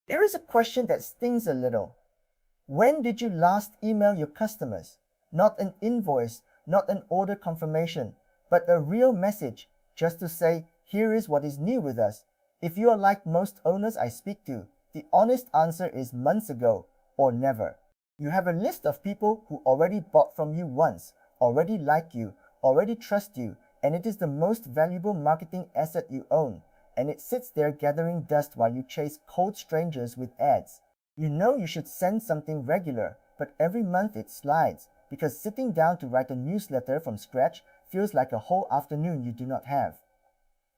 There is a question that stings a little. When did you last email your customers? Not an invoice, not an order confirmation, but a real message just to say, here is what is new with us. If you are like most owners I speak to, the honest answer is months ago or never. You have a list of people who already bought from you once, already like you, already trust you, and it is the most valuable marketing asset you own, and it sits there gathering dust while you chase cold strangers with ads. You know you should send something regular, but every month it slides because sitting down to write a newsletter from scratch feels like a whole afternoon you do not have.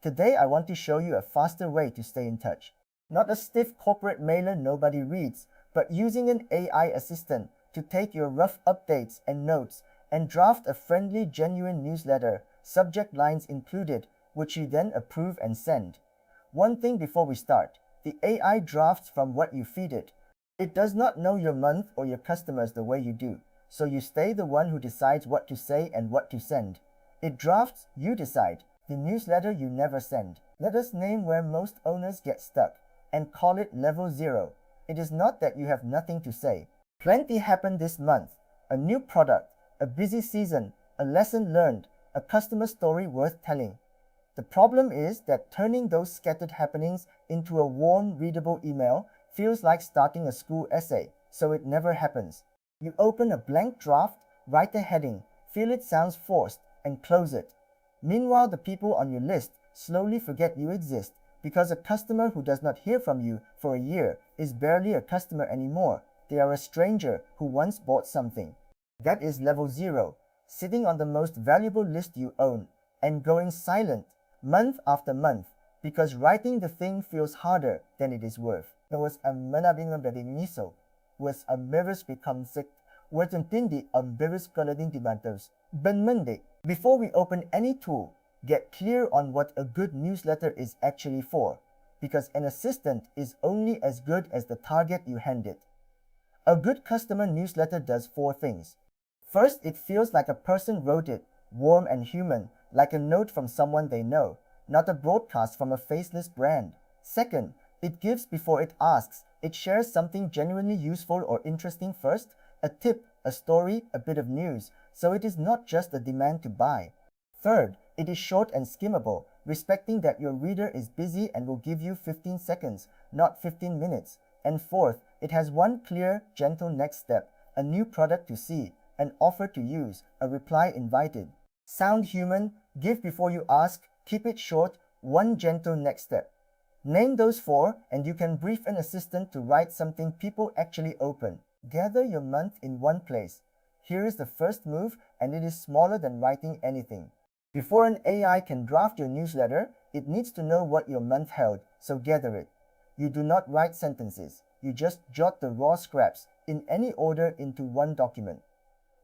Today I want to show you a faster way to stay in touch. Not a stiff corporate mailer nobody reads, but using an AI assistant to take your rough updates and notes and draft a friendly, genuine newsletter, subject lines included, which you then approve and send. One thing before we start, the AI drafts from what you feed it. It does not know your month or your customers the way you do, so you stay the one who decides what to say and what to send. It drafts, you decide. The newsletter you never send. Let us name where most owners get stuck and call it level 0. It is not that you have nothing to say. Plenty happened this month. A new product, a busy season, a lesson learned, a customer story worth telling. The problem is that turning those scattered happenings into a warm, readable email feels like starting a school essay, so it never happens. You open a blank draft, write a heading, feel it sounds forced, and close it. Meanwhile, the people on your list slowly forget you exist because a customer who does not hear from you for a year is barely a customer anymore. They are a stranger who once bought something. That is level 0, sitting on the most valuable list you own and going silent month after month because writing the thing feels harder than it is worth. There was a manabing bediniso, was a mirrors become sick, was an tindi mirrors coloring demandos. Ben Monday, before we open any tool, get clear on what a good newsletter is actually for, because an assistant is only as good as the target you hand it. A good customer newsletter does 4 things. First, it feels like a person wrote it, warm and human, like a note from someone they know, not a broadcast from a faceless brand. Second, it gives before it asks. It shares something genuinely useful or interesting first, a tip, a story, a bit of news, so it is not just a demand to buy. Third, it is short and skimmable, respecting that your reader is busy and will give you 15 seconds, not 15 minutes. And fourth, it has one clear, gentle next step, a new product to see, an offer to use, a reply invited. Sound human, give before you ask, keep it short, one gentle next step. Name those 4 and you can brief an assistant to write something people actually open. Gather your month in one place. Here is the first move, and it is smaller than writing anything. Before an AI can draft your newsletter, it needs to know what your month held, so gather it. You do not write sentences. You just jot the raw scraps, in any order, into one document.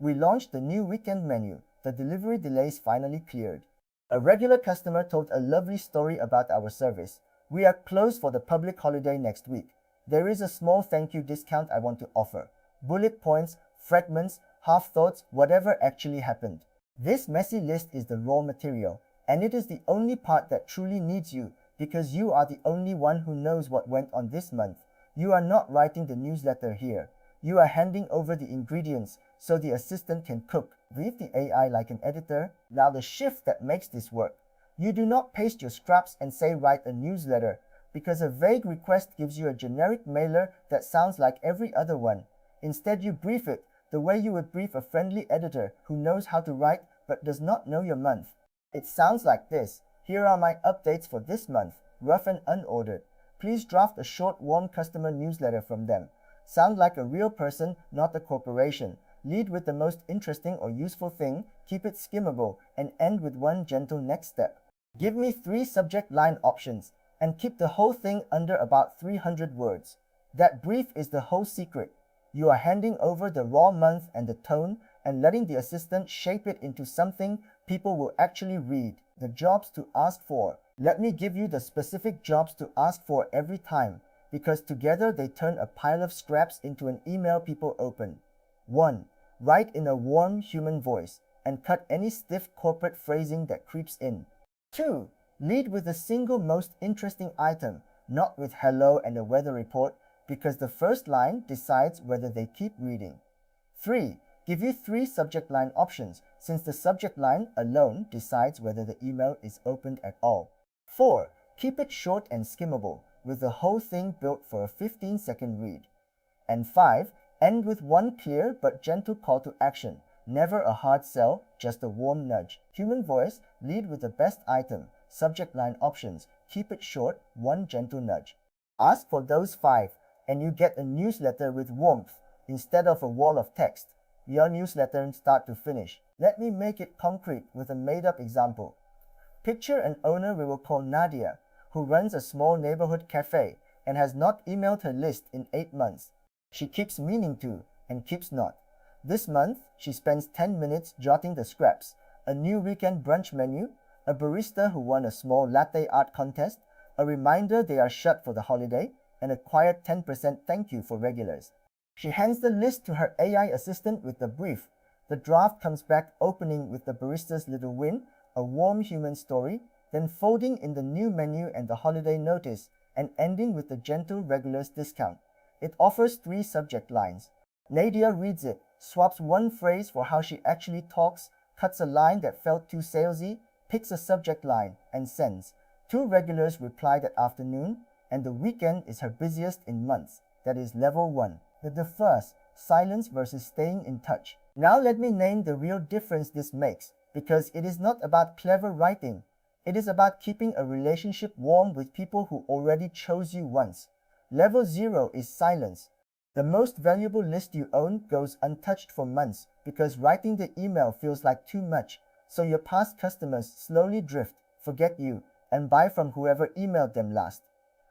We launched the new weekend menu. The delivery delays finally cleared. A regular customer told a lovely story about our service. We are closed for the public holiday next week. There is a small thank you discount I want to offer. Bullet points, fragments, half thoughts, whatever actually happened. This messy list is the raw material, and it is the only part that truly needs you because you are the only one who knows what went on this month. You are not writing the newsletter here. You are handing over the ingredients so the assistant can cook. Brief the AI like an editor. Now the shift that makes this work. You do not paste your scraps and say write a newsletter, because a vague request gives you a generic mailer that sounds like every other one. Instead, you brief it the way you would brief a friendly editor who knows how to write but does not know your month. It sounds like this. Here are my updates for this month, rough and unordered. Please draft a short, warm customer newsletter from them. Sound like a real person, not a corporation. Lead with the most interesting or useful thing, keep it skimmable, and end with one gentle next step. Give me 3 subject line options, and keep the whole thing under about 300 words. That brief is the whole secret. You are handing over the raw month and the tone, and letting the assistant shape it into something people will actually read. The jobs to ask for. Let me give you the specific jobs to ask for every time, because together they turn a pile of scraps into an email people open. 1. Write in a warm human voice, and cut any stiff corporate phrasing that creeps in. 2. Lead with the single most interesting item, not with hello and a weather report, because the first line decides whether they keep reading. 3. Give you 3 subject line options, since the subject line alone decides whether the email is opened at all. 4. Keep it short and skimmable, with the whole thing built for a 15-second read. And 5. End with one clear but gentle call to action. Never a hard sell, just a warm nudge. Human voice, lead with the best item. Subject line options, keep it short, one gentle nudge. Ask for those 5, and you get a newsletter with warmth instead of a wall of text. Your newsletter start to finish. Let me make it concrete with a made-up example. Picture an owner we will call Nadia, who runs a small neighborhood cafe and has not emailed her list in 8 months. She keeps meaning to and keeps not. This month, she spends 10 minutes jotting the scraps, a new weekend brunch menu, a barista who won a small latte art contest, a reminder they are shut for the holiday, and a quiet 10% thank you for regulars. She hands the list to her AI assistant with the brief. The draft comes back opening with the barista's little win, a warm human story, then folding in the new menu and the holiday notice, and ending with the gentle regulars discount. It offers 3 subject lines. Nadia reads it, swaps one phrase for how she actually talks, cuts a line that felt too salesy, picks a subject line, and sends. 2 regulars reply that afternoon, and the weekend is her busiest in months. That is level 1. The first, silence versus staying in touch. Now let me name the real difference this makes, because it is not about clever writing. It is about keeping a relationship warm with people who already chose you once. Level 0 is silence. The most valuable list you own goes untouched for months because writing the email feels like too much, so your past customers slowly drift, forget you, and buy from whoever emailed them last.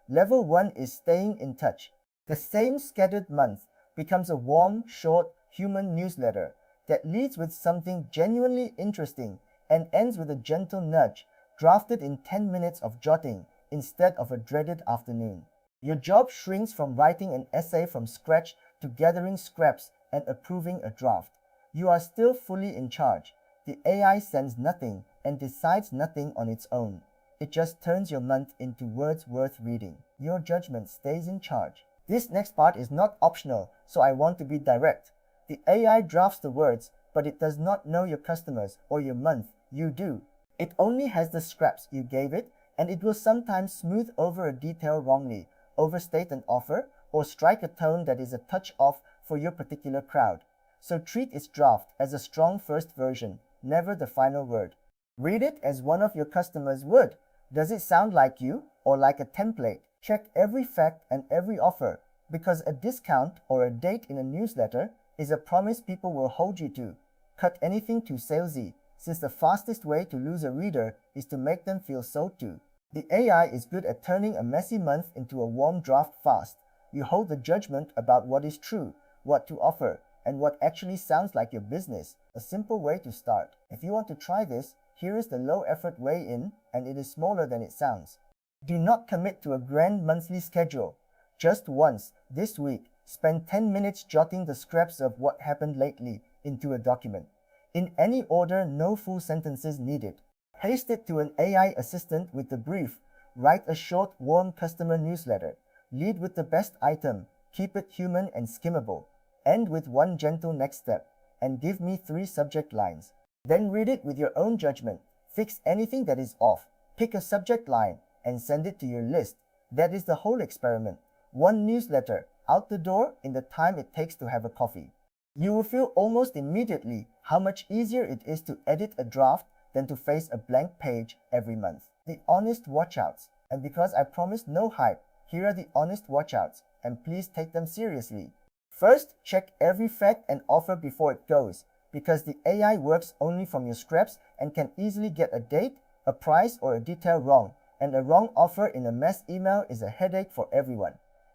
Level 1 is staying in touch. The same scattered month becomes a warm, short, human newsletter that leads with something genuinely interesting and ends with a gentle nudge, drafted in 10 minutes of jotting instead of a dreaded afternoon. Your job shrinks from writing an essay from scratch to gathering scraps and approving a draft. You are still fully in charge. The AI sends nothing and decides nothing on its own. It just turns your month into words worth reading. Your judgment stays in charge. This next part is not optional, so I want to be direct. The AI drafts the words, but it does not know your customers or your month. You do. It only has the scraps you gave it, and it will sometimes smooth over a detail wrongly, overstate an offer, or strike a tone that is a touch off for your particular crowd. So treat its draft as a strong first version, never the final word. Read it as one of your customers would. Does it sound like you or like a template? Check every fact and every offer, because a discount or a date in a newsletter is a promise people will hold you to. Cut anything too salesy, since the fastest way to lose a reader is to make them feel sold to. The AI is good at turning a messy month into a warm draft fast. You hold the judgment about what is true, what to offer, and what actually sounds like your business. A simple way to start. If you want to try this, here is the low-effort way in, and it is smaller than it sounds. Do not commit to a grand monthly schedule. Just once, this week, spend 10 minutes jotting the scraps of what happened lately into a document. In any order, no full sentences needed. Paste it to an AI assistant with the brief. Write a short, warm customer newsletter. Lead with the best item. Keep it human and skimmable. End with one gentle next step. And give me 3 subject lines. Then read it with your own judgment. Fix anything that is off. Pick a subject line and send it to your list. That is the whole experiment. One newsletter, out the door in the time it takes to have a coffee. You will feel almost immediately how much easier it is to edit a draft than to face a blank page every month. The honest watchouts. And because I promised no hype, here are the honest watchouts, and please take them seriously. First, check every fact and offer before it goes, because the AI works only from your scraps and can easily get a date, a price, or a detail wrong, and a wrong offer in a mass email is a headache for everyone.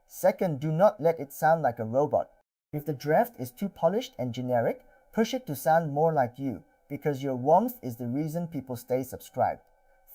Second, do not let it sound like a robot. If the draft is too polished and generic, push it to sound more like you, because your warmth is the reason people stay subscribed.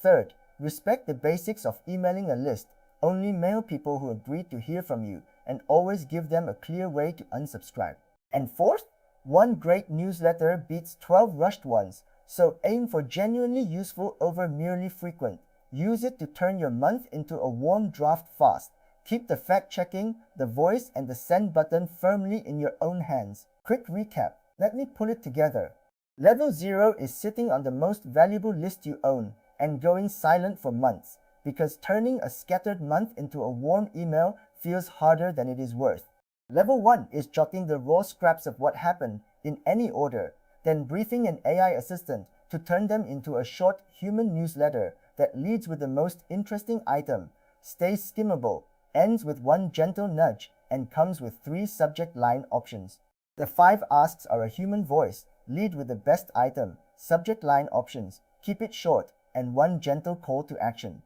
Third, respect the basics of emailing a list. Only mail people who agreed to hear from you, and always give them a clear way to unsubscribe. And fourth, one great newsletter beats 12 rushed ones, so aim for genuinely useful over merely frequent. Use it to turn your month into a warm draft fast. Keep the fact-checking, the voice, and the send button firmly in your own hands. Quick recap. Let me pull it together. Level 0 is sitting on the most valuable list you own and going silent for months, because turning a scattered month into a warm email feels harder than it is worth. Level 1 is jotting the raw scraps of what happened in any order, then briefing an AI assistant to turn them into a short human newsletter that leads with the most interesting item, stays skimmable, ends with one gentle nudge, and comes with 3 subject line options. The 5 asks are a human voice, lead with the best item, subject line options, keep it short, and one gentle call to action.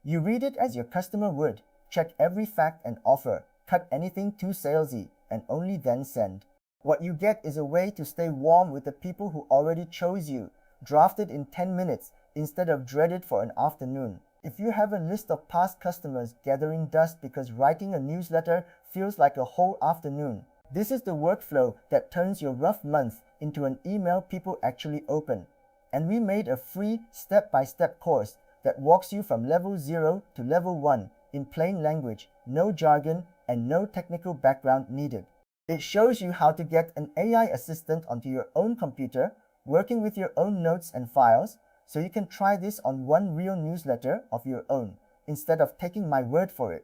You read it as your customer would, check every fact and offer, cut anything too salesy, and only then send. What you get is a way to stay warm with the people who already chose you, drafted in 10 minutes instead of dreaded for an afternoon. If you have a list of past customers gathering dust because writing a newsletter feels like a whole afternoon, this is the workflow that turns your rough month into an email people actually open. And we made a free step-by-step course that walks you from level 0 to level 1 in plain language, no jargon, and no technical background needed. It shows you how to get an AI assistant onto your own computer, working with your own notes and files, so you can try this on one real newsletter of your own, instead of taking my word for it.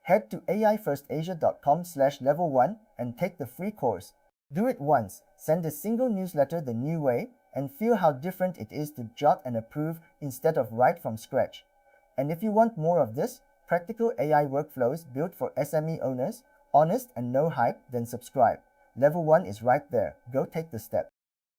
Head to aifirstasia.com/level1 and take the free course. Do it once, send a single newsletter the new way, and feel how different it is to jot and approve instead of write from scratch. And if you want more of this, practical AI workflows built for SME owners, honest and no hype, then subscribe. Level 1 is right there. Go take the step.